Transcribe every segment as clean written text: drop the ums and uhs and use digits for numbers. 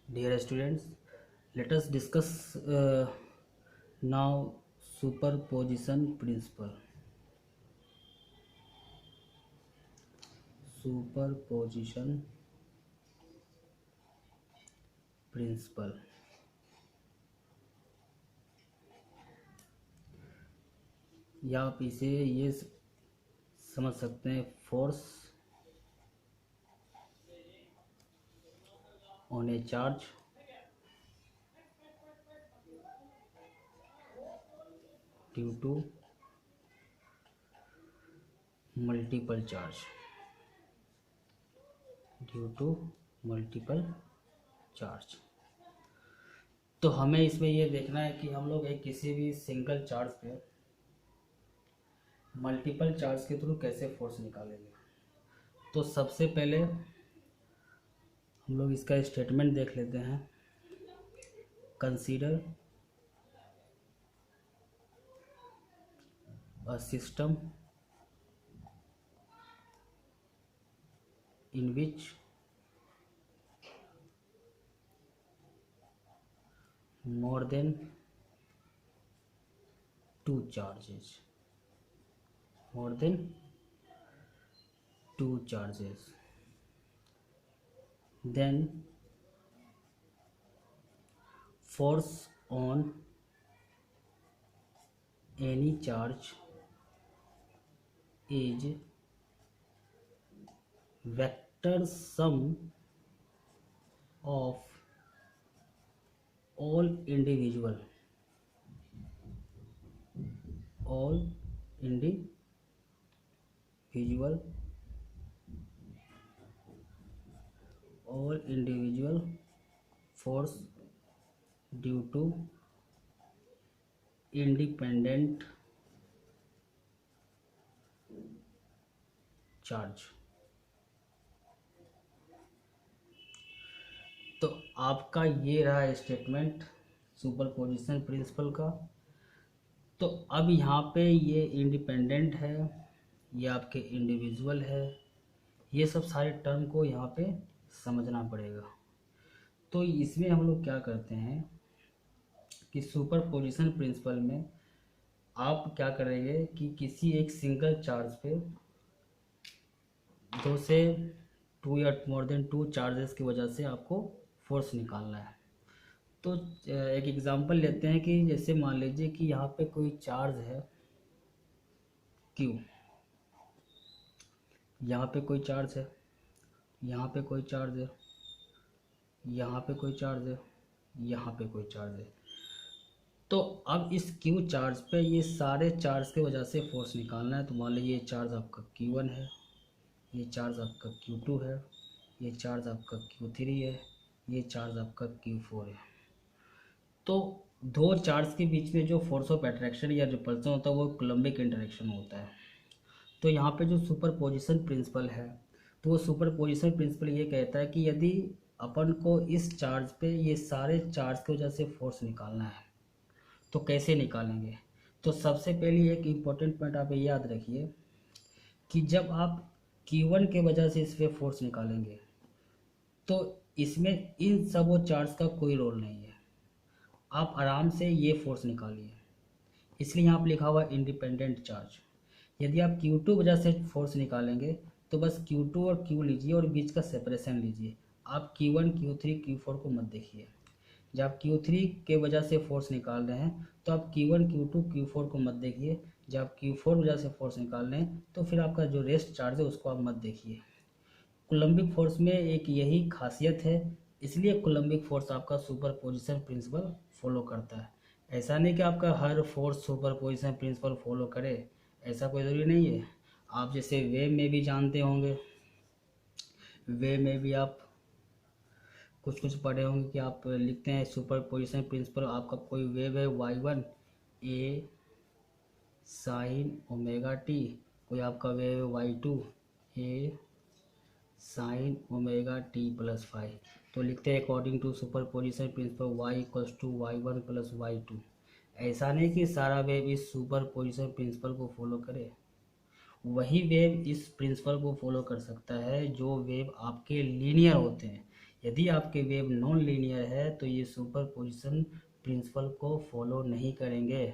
Dear students, let us discuss now superposition principle. Superposition principle. या आप इसे ये समझ सकते हैं, force on a charge due to multiple charge तो हमें इसमें ये देखना है कि हम लोग एक किसी भी सिंगल चार्ज पे मल्टीपल चार्ज के थ्रू कैसे फोर्स निकालेंगे। तो सबसे पहले हम लोग इसका स्टेटमेंट देख लेते हैं। Consider a system in which more than two charges then force on any charge is vector sum of all individual force due to independent charge। तो आपका ये रहा स्टेटमेंट सुपरपोजिशन प्रिंसिपल का। तो अब यहाँ पे ये इंडिपेंडेंट है, ये आपके इंडिविजुअल है, ये सब सारे टर्म को यहाँ पे समझना पड़ेगा। तो इसमें हम लोग क्या करते हैं कि सुपरपोजिशन प्रिंसिपल में आप क्या करेंगे कि किसी एक सिंगल चार्ज पे दो से टू या मोर देन टू चार्जेस की वजह से आपको फोर्स निकालना है। तो एक एग्जांपल लेते हैं कि जैसे मान लीजिए कि यहाँ पे कोई चार्ज है Q, यहाँ पे कोई चार्ज है, यहाँ पे कोई चार्ज है, यहाँ पे कोई चार्ज है, यहाँ पे कोई चार्ज है। तो अब इस Q चार्ज पे ये सारे चार्ज की वजह से फोर्स निकालना है। तो मान लीजिए ये चार्ज आपका Q1 है, ये चार्ज आपका Q2 है, ये चार्ज आपका Q3 है, ये चार्ज आपका Q4 है। तो दो चार्ज के बीच में जो फोर्स ऑफ अट्रैक्शन या रिपल्सन होता है वो कूलम्बिक इंटरेक्शन होता है। तो यहाँ पे जो सुपरपोजिशन प्रिंसिपल है, तो वो सुपरपोजिशन प्रिंसिपल ये कहता है कि यदि अपन को इस चार्ज पे ये सारे चार्ज की वजह से फोर्स निकालना है तो कैसे निकालेंगे। तो सबसे पहले एक इम्पोर्टेंट पॉइंट आप ये याद रखिए कि जब आप Q1 के वजह से इस पर फोर्स निकालेंगे तो इसमें इन सब वो चार्ज का कोई रोल नहीं है, आप आराम से ये फोर्स निकालिए। इसलिए यहाँ पर लिखा हुआ इंडिपेंडेंट चार्ज। यदि आप Q2 वजह से फोर्स निकालेंगे तो बस Q2 और Q लीजिए और बीच का सेपरेशन लीजिए, आप Q1 Q3 Q4 को मत देखिए। जब आप Q3 के वजह से फोर्स निकाल रहे हैं तो आप Q1 Q2 Q4 को मत देखिए। जब आप Q4 वजह से फोर्स निकाल रहे हैं तो फिर आपका जो रेस्ट चार्ज है उसको आप मत देखिए। कूलम्बिक फोर्स में एक यही खासियत है, इसलिए कूलम्बिक फोर्स आपका सुपरपोजिशन प्रिंसिपल फॉलो करता है। ऐसा नहीं कि आपका हर फोर्स सुपरपोजिशन प्रिंसिपल फॉलो करे, ऐसा कोई ज़रूरी नहीं है। आप जैसे वेव में भी जानते होंगे, वेव में भी आप कुछ पढ़े होंगे कि आप लिखते हैं सुपरपोजिशन प्रिंसिपल। आपका कोई वेव है y1 a sine omega T, कोई आपका वेव है y2 a sine omega t plus 5। तो लिखते हैं according to superposition principle y equals to y1 plus y2। ऐसा नहीं कि सारा वेव इस सुपरपोजिशन प्रिंसिपल को फॉलो करे, वही वेव इस प्रिंसिपल को फॉलो कर सकता है जो वेव आपके लीनियर होते हैं। यदि आपके वेव नॉन लीनियर है तो ये सुपरपोजिशन प्रिंसिपल को फॉलो नहीं करेंगे।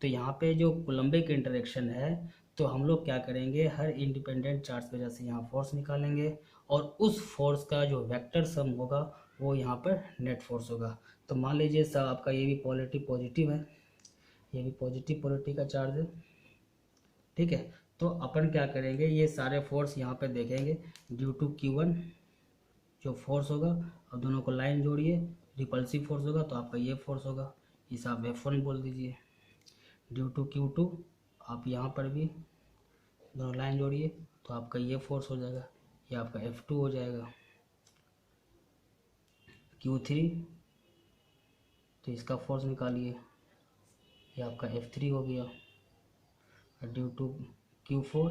तो यहाँ पे जो कूलम्बिक इंटरेक्शन है, तो हम लोग क्या करेंगे, हर इंडिपेंडेंट चार्ज की वजह से यहाँ फोर्स निकालेंगे और उस फोर्स का जो वेक्टर सम होगा वो यहाँ पर नेट फोर्स होगा। तो मान लीजिए सर आपका ये भी पोलैरिटी पॉजिटिव है, ये भी पॉजिटिव पोलैरिटी का चार्ज है, ठीक है। तो अपन क्या करेंगे, ये सारे फोर्स यहाँ पे देखेंगे ड्यू टू Q1 जो फोर्स होगा, अब दोनों को लाइन जोड़िए, रिपल्सिव फोर्स होगा तो आपका ये फोर्स होगा, इसे आप F1 बोल दीजिए। ड्यू टू Q2 आप यहाँ पर भी दोनों लाइन जोड़िए तो आपका ये फोर्स हो जाएगा, ये आपका F2 हो जाएगा। Q3 तो इसका फोर्स निकालिए, ये आपका F3 हो गया। ड्यू टू Q4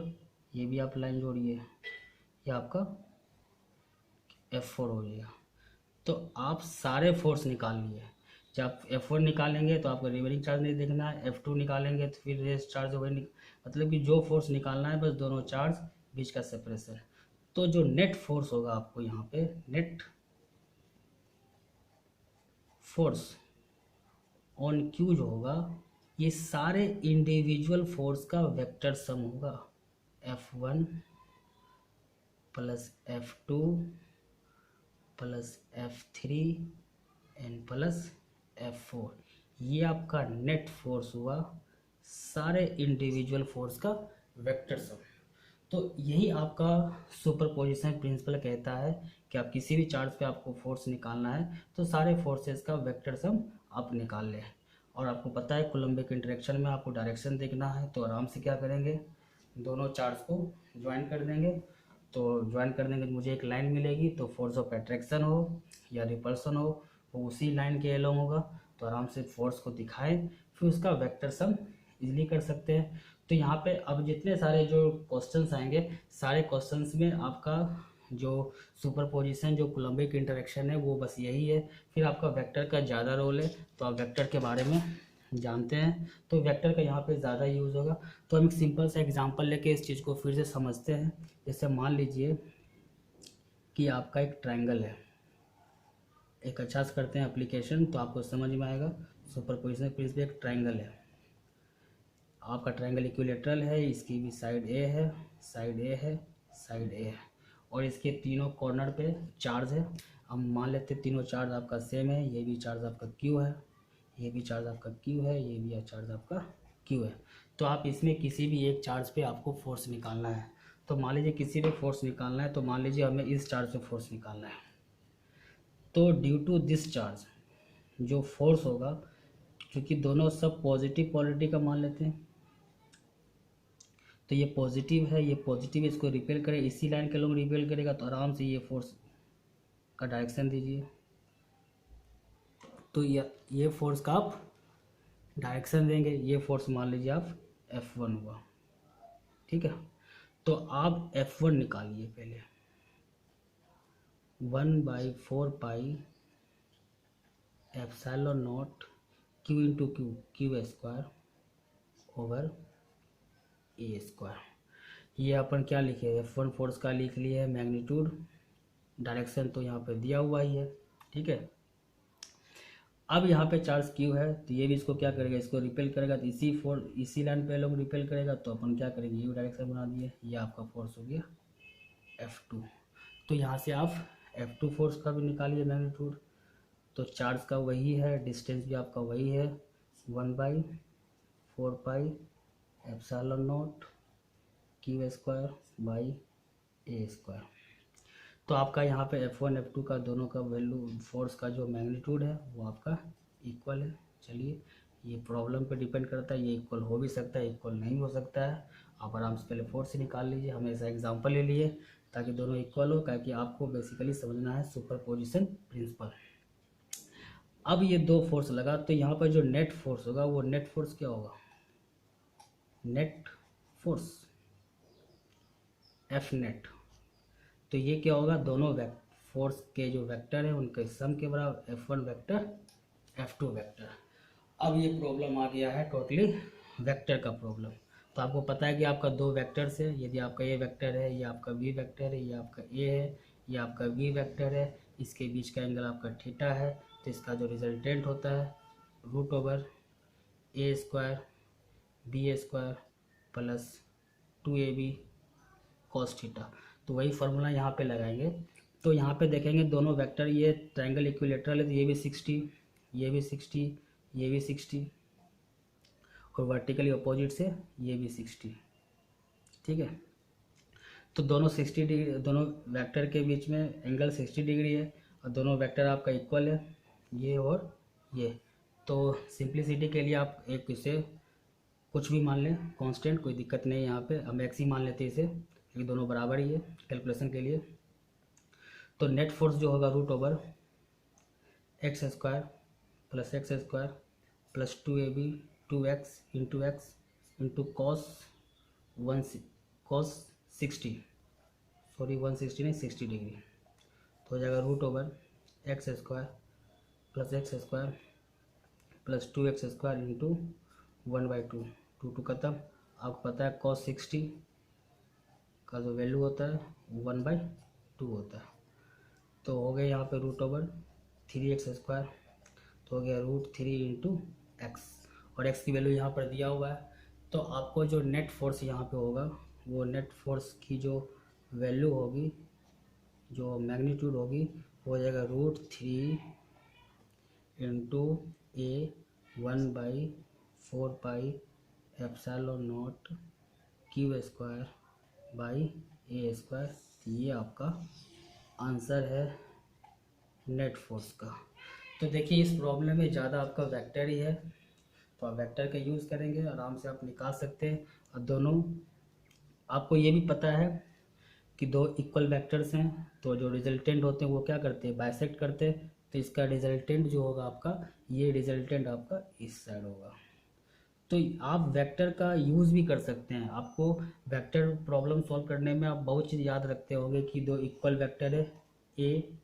ये भी आप लाइन जोड़िए, ये आपका F4 हो जाएगा। तो आप सारे फोर्स निकाल लिए। जब आप F1 निकालेंगे तो आपको रिवेलिंग चार्ज नहीं देखना है, F2 निकालेंगे तो फिर रेस्ट चार्ज होगा, मतलब कि जो फोर्स निकालना है बस दोनों चार्ज बीच का सेपरेशन। तो जो नेट फोर्स होगा आपको यहाँ पे, नेट फोर्स ऑन Q जो होगा, ये सारे इंडिविजुअल फोर्स का वेक्टर सम होगा, F1 plus F2 plus F3 and plus F4। ये आपका नेट फोर्स हुआ सारे इंडिविजुअल फोर्स का वेक्टर सम। तो यही आपका सुपरपोजिशन प्रिंसिपल कहता है कि आप किसी भी चार्ज पे आपको फोर्स निकालना है तो सारे फोर्सेस का वेक्टर सम आप निकाल लें। और आपको पता है कूलम्बिक इंटरेक्शन में आपको डायरेक्शन देखना है, तो आराम से क्या करेंगे, दोनों चार्ज को ज्वाइन कर देंगे। तो ज्वाइन कर देंगे तो मुझे एक लाइन मिलेगी, तो फोर्स ऑफ अट्रैक्शन हो या रिपल्सन हो वो उसी लाइन के अलोंग होगा। तो आराम से फोर्स को दिखाएं, फिर उसका वेक्टर सम इजीली कर सकते हैं। तो यहाँ पे अब जितने सारे जो क्वेश्चंस आएंगे, सारे क्वेश्चंस में आपका जो सुपरपोजिशन जो कूलम्बिक इंटरेक्शन है वो बस यही है। फिर आपका वेक्टर का ज़्यादा रोल है, तो आप वेक्टर के बारे में जानते हैं, तो वेक्टर का यहाँ पे ज़्यादा यूज़ होगा। तो हम एक सिंपल सा एग्जांपल लेके इस चीज़ को फिर से समझते हैं। जैसे मान लीजिए कि आपका एक ट्रायंगल है, एक अच्छा से करते हैं एप्लीकेशन तो आपको समझ में आएगा। सुपरपोजिशन प्रिंसिपल एक ट्रायंगल है, आपका ट्रायंगल इक्विलेटरल है, इसकी भी साइड ए है, साइड ए है, साइड ए है, और इसके तीनों कॉर्नर पे चार्ज है। हम मान लेते हैं तीनों चार्ज आपका सेम है, ये भी चार्ज आपका Q है, ये भी चार्ज आपका Q है, ये भी चार्ज आपका Q है। तो आप इसमें किसी भी एक चार्ज पे आपको फोर्स निकालना है। तो मान लीजिए किसी पे फोर्स निकालना है, तो मान लीजिए हमें इस चार्ज पे फोर्स निकालना है। तो ड्यू टू दिस चार्ज जो फोर्स होगा, क्योंकि दोनों सब पॉजिटिव पोलैरिटी का मान लेते हैं, तो ये पॉजिटिव है, ये पॉजिटिव, इसको रिपेल करें, इसी लाइन के लोग रिपेल करेगा तो आराम से ये फोर्स का डायरेक्शन दीजिए। तो ये फोर्स का आप डायरेक्शन देंगे, ये फोर्स मान लीजिए आप F1 हुआ, ठीक है। तो आप F1 निकालिए पहले, 1/4 pi epsilon not Q into Q square over A square. ये अपन क्या लिखे, F1 फोर्स का लिख लिए है मैग्नीट्यूड, डायरेक्शन तो यहाँ पे दिया हुआ ही है, ठीक है। अब यहाँ पे चार्ज Q है, तो ये भी इसको क्या करेगा, इसको रिपेल करेगा, तो इसी लाइन पे लोग रिपेल करेगा, तो अपन क्या करेंगे, ये डायरेक्शन बना दिए, ये आपका फोर्स हो गया F2। तो यहाँ से आप F2 फोर्स का भी निकालिए मैग्नीट्यूड, तो चार्ज का वही है, डिस्टेंस भी आपका वही है, 1/4 pi epsilon not Q square by a square. तो आपका यहाँ पे F1 F2 का दोनों का वैल्यू, फोर्स का जो मैग्नीट्यूड है वो आपका इक्वल है। चलिए, ये प्रॉब्लम पे डिपेंड करता है, ये इक्वल हो भी सकता है, इक्वल नहीं हो सकता है। आप आराम से पहले फोर्स से निकाल लीजिए, हमें ऐसा एग्जांपल ले लिए ताकि दोनों इक्वल हो, ताकि आपको बेसिकली समझना है सुपरपोजिशन प्रिंसिपल। अब ये दो फोर्स लगा, तो यहाँ पर जो नेट फोर्स होगा वो नेट फोर्स क्या होगा, नेट फोर्स F नेट। तो ये क्या होगा, दोनों फोर्स के जो वेक्टर है उनके सम के बराबर, F1 वेक्टर F2 वेक्टर। अब ये प्रॉब्लम आ गया है टोटली वेक्टर का प्रॉब्लम। तो आपको पता है कि आपका दो वेक्टर्स है, यदि आपका ये वेक्टर है, ये आपका V वेक्टर है, ये आपका A है, ये आपका V वेक्टर है, इसके बीच का एंगल आपका थीटा है, तो इसका जो रिजल्टेंट होता है root over A square B square plus 2ab cos theta. तो वही फार्मूला यहाँ पे लगाएंगे। तो यहाँ पे देखेंगे दोनों वेक्टर, ये ट्रायंगल इक्विलेटरल है, तो ये भी 60, ये भी 60, ये भी 60 और वर्टिकली अपोजिट से ये भी 60। ठीक है, तो दोनों 60 डिग्री, दोनों वेक्टर के बीच में एंगल 60 डिग्री है और दोनों वेक्टर आपका इक्वल है, ये और ये। तो सिंप्लिसिटी के लिए आप एक इसे कुछ भी मान लें कांस्टेंट, कोई दिक्कत नहीं है। यहाँ पे हम एक्स ही मान लेते हैं इसे, ये दोनों बराबर ही है कैलकुलेशन के लिए। तो नेट फोर्स जो होगा root over x square plus 2ab 2x into x into cos 60, sorry 160 नहीं 60 डिग्री, तो हो जाएगा root over x square plus 2x square into 1/2, 2 खत्म। आपको पता है कॉस 60 का जो वैल्यू होता है 1/2 होता है। तो हो गया यहाँ पे रूट ओवर 3x स्क्वायर, तो हो गया रूट 3 इंटू एक्स, और एक्स की वैल्यू यहाँ पर दिया हुआ है। तो आपको जो नेट फोर्स यहाँ पे होगा, वो नेट फोर्स की जो वैल्यू होगी, जो मैग्नीट्यूड होगी, हो जाएगा root 3 into a 1/4 pi epsilon naught q square by a square. ये आपका आंसर है नेट फोर्स का। तो देखिए इस प्रॉब्लम में ज़्यादा आपका वेक्टर ही है, तो आप वेक्टर का यूज़ करेंगे, आराम से आप निकाल सकते हैं। और दोनों आपको ये भी पता है कि दो इक्वल वेक्टर्स हैं, तो जो रिजल्टेंट होते हैं वो क्या करते हैं, बाइसेक्ट करते हैं। तो इसका रिजल्टेंट जो होगा आपका, ये रिजल्टेंट आपका इस साइड होगा। तो आप वेक्टर का यूज़ भी कर सकते हैं। आपको वेक्टर प्रॉब्लम सॉल्व करने में आप बहुत चीज़ याद रखते होंगे कि दो इक्वल वेक्टर है ए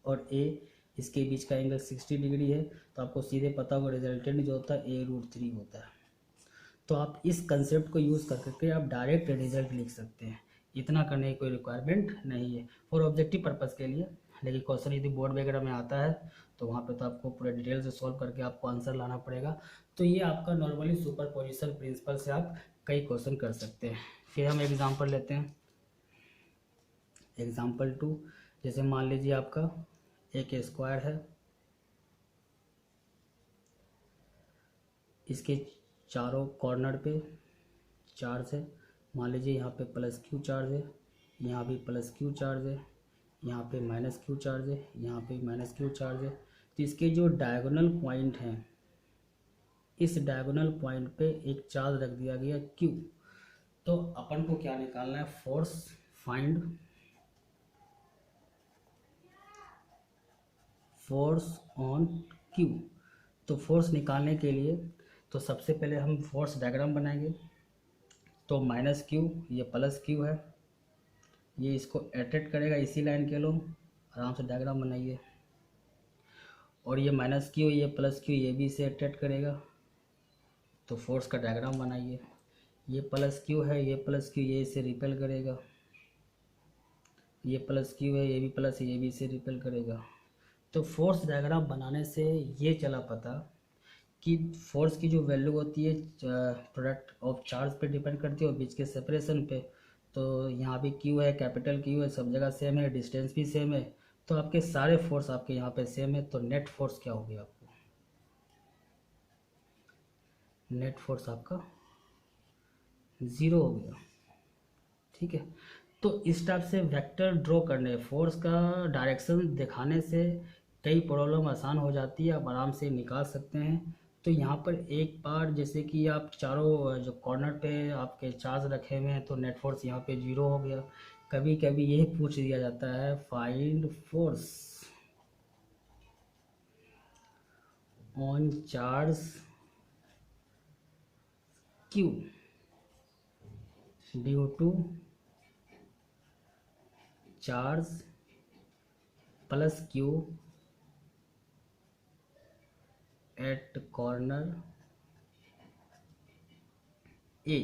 और ए, इसके बीच का एंगल 60 डिग्री है, तो आपको सीधे पता होगा रिजल्टेंट जो होता है a√3 होता है। तो आप इस कंसेप्ट को यूज़ करके आप डायरेक्ट रिजल्ट लिख सकते हैं, इतना करने की कोई रिक्वायरमेंट नहीं है फॉर ऑब्जेक्टिव पर्पज़ के लिए। लेकिन क्वेश्चन यदि बोर्ड वगैरह में आता है तो वहाँ पे तो आपको पूरे डिटेल से सॉल्व करके आपको आंसर लाना पड़ेगा। तो ये आपका नॉर्मली सुपरपोजिशन प्रिंसिपल से आप कई क्वेश्चन कर सकते हैं। फिर हम एग्जाम्पल लेते हैं, एग्जाम्पल 2। जैसे मान लीजिए आपका एक स्क्वायर है, इसके चारों कॉर्नर पे चार्ज है। मान लीजिए यहाँ पे प्लस क्यू चार्ज है, यहाँ भी प्लस क्यू चार्ज है, यहाँ पे माइनस क्यू चार्ज है, यहाँ पे माइनस क्यू चार्ज है। तो इसके जो डायगोनल पॉइंट हैं, इस डायगोनल पॉइंट पे एक चार्ज रख दिया गया क्यू। तो अपन को क्या निकालना है, force, find force on Q. तो फोर्स निकालने के लिए तो सबसे पहले हम फोर्स डायग्राम बनाएंगे। तो माइनस क्यू, ये प्लस क्यू है, ये इसको अट्रैक्ट करेगा इसी लाइन के लोग, आराम से डायग्राम बनाइए। और ये माइनस क्यू, ये प्लस क्यू, ये भी इसे अट्रैक्ट करेगा, तो फोर्स का डायग्राम बनाइए। ये प्लस क्यू है, ये प्लस क्यू, ये इसे रिपेल करेगा, ये प्लस क्यू है, ये भी प्लस है, ये भी इसे रिपेल करेगा। तो फोर्स डायग्राम बनाने से ये चला पता कि फोर्स की जो वैल्यू होती है प्रोडक्ट ऑफ चार्ज पे डिपेंड करती है और बीच के सेपरेशन पे। तो यहाँ भी क्यू है, कैपिटल क्यू है, सब जगह सेम है, डिस्टेंस भी सेम है, तो आपके सारे फोर्स आपके यहाँ पे सेम है। तो नेट फोर्स क्या हो गया, आपको नेट फोर्स आपका 0 हो गया। ठीक है, तो इस टाइप से वेक्टर ड्रॉ करने, फोर्स का डायरेक्शन दिखाने से कई प्रॉब्लम आसान हो जाती है, आप आराम से निकाल सकते हैं। तो यहाँ पर एक बार जैसे कि आप चारों जो कॉर्नर पे आपके चार्ज रखे हुए हैं, तो नेट फोर्स यहाँ पे 0 हो गया। कभी कभी यही पूछ दिया जाता है, find force on charge Q due to charge plus Q at corner A,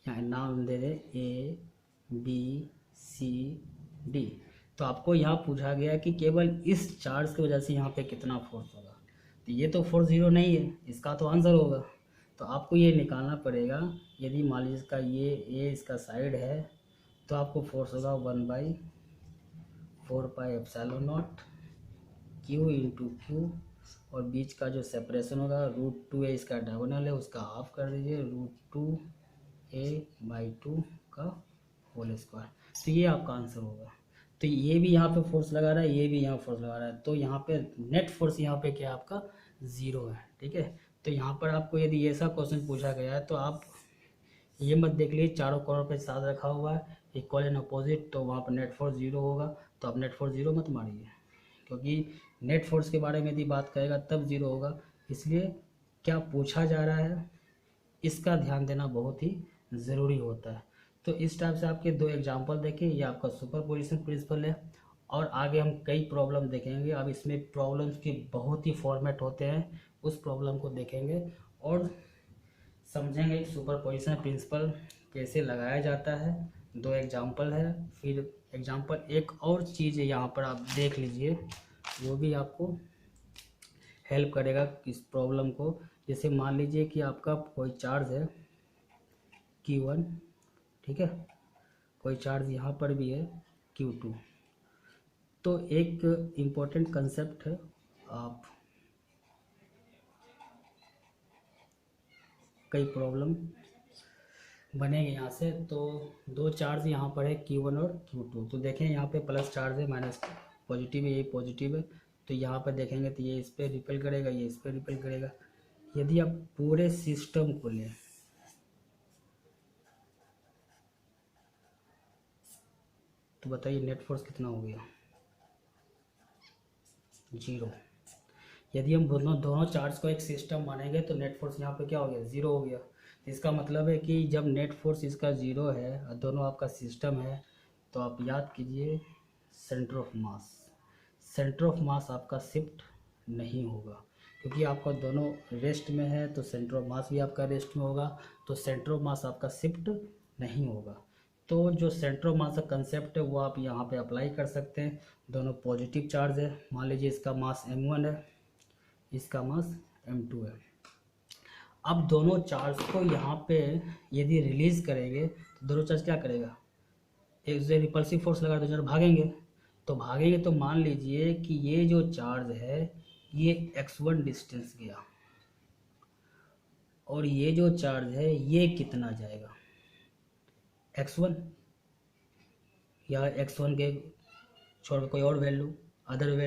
यहाँ नाम दे दे A B C D। तो आपको यहाँ पूछा गया कि केवल इस चार्ज की वजह से यहाँ पे कितना फोर्स होगा, तो ये तो फोर्स ज़ीरो नहीं है, इसका तो आंसर होगा। तो आपको ये निकालना पड़ेगा। यदि मान लीजिए इसका ये इसका साइड है, तो आपको फोर्स होगा 1/4πε0 Q इंटू क्यू, और बीच का जो सेपरेशन होगा √2a इसका डायगोनल है, उसका हाफ कर दीजिए, √2a/2 का होल स्क्वायर। तो ये आपका आंसर होगा। तो ये भी यहाँ पे फोर्स लगा रहा है, ये भी यहाँ फोर्स लगा रहा है, तो यहाँ पे नेट फोर्स यहाँ पे क्या आपका 0 है। ठीक है, तो यहाँ पर आपको यदि ऐसा क्वेश्चन पूछा गया है तो आप ये मत देख लीजिए चारों कॉर्नर पे साथ रखा हुआ है इक्वल एंड अपोजिट, तो वहाँ पर नेट फोर्स 0 होगा। तो आप नेट फोर्स 0 मत मारिए, क्योंकि नेट फोर्स के बारे में यदि बात करेगा तब 0 होगा। इसलिए क्या पूछा जा रहा है इसका ध्यान देना बहुत ही ज़रूरी होता है। तो इस टाइप से आपके 2 एग्जाम्पल देखें, ये आपका सुपरपोजिशन प्रिंसिपल है, और आगे हम कई प्रॉब्लम देखेंगे। अब इसमें प्रॉब्लम्स के बहुत ही फॉर्मेट होते हैं, उस प्रॉब्लम को देखेंगे और समझेंगे कि सुपरपोजिशन प्रिंसिपल कैसे लगाया जाता है। 2 एग्जाम्पल है, फिर एग्जाम्पल एक और चीज़ है यहाँ पर आप देख लीजिए, वो भी आपको हेल्प करेगा इस प्रॉब्लम को। जैसे मान लीजिए कि आपका कोई चार्ज है Q1, ठीक है, कोई चार्ज यहाँ पर भी है Q2। तो एक इम्पोर्टेंट कंसेप्ट है, आप कई प्रॉब्लम बनेंगे यहाँ से। तो 2 चार्ज यहाँ पर है Q1 और Q2। तो देखें यहाँ पे प्लस चार्ज है, माइनस पॉजिटिव है, ये पॉजिटिव है, तो यहाँ पर देखेंगे तो ये इस पर रिपेल करेगा, ये इस पर रिपेल करेगा। यदि आप पूरे सिस्टम को लें तो बताइए नेट फोर्स कितना हो गया, 0। यदि हम दोनों चार्ज को एक सिस्टम मानेंगे तो नेट फोर्स यहाँ पे क्या हो गया, 0 हो गया। इसका मतलब है कि जब नेट फोर्स इसका 0 है और दोनों आपका सिस्टम है, तो आप याद कीजिए centre of mass, centre of mass आपका शिफ्ट नहीं होगा, क्योंकि आपका दोनों रेस्ट में है, तो सेंटर ऑफ मास भी आपका रेस्ट में होगा, तो सेंटर ऑफ मास आपका शिफ्ट नहीं होगा। तो जो सेंटर ऑफ मास का कंसेप्ट है वो आप यहाँ पे अप्लाई कर सकते हैं। दोनों पॉजिटिव चार्ज है, मान लीजिए इसका मास m1 है, इसका मास m2 है। अब दोनों चार्ज को यहाँ पे यदि रिलीज करेंगे तो दोनों चार्ज क्या करेगा, एक से रिपल्सिव फोर्स लगा तो भागेंगे, तो मान लीजिए कि ये जो चार्ज है ये x1 डिस्टेंस गया, और ये जो चार्ज है ये कितना जाएगा, x1 या x1 के छोड़ कोई और वैल्यू, अदर वैल्यू।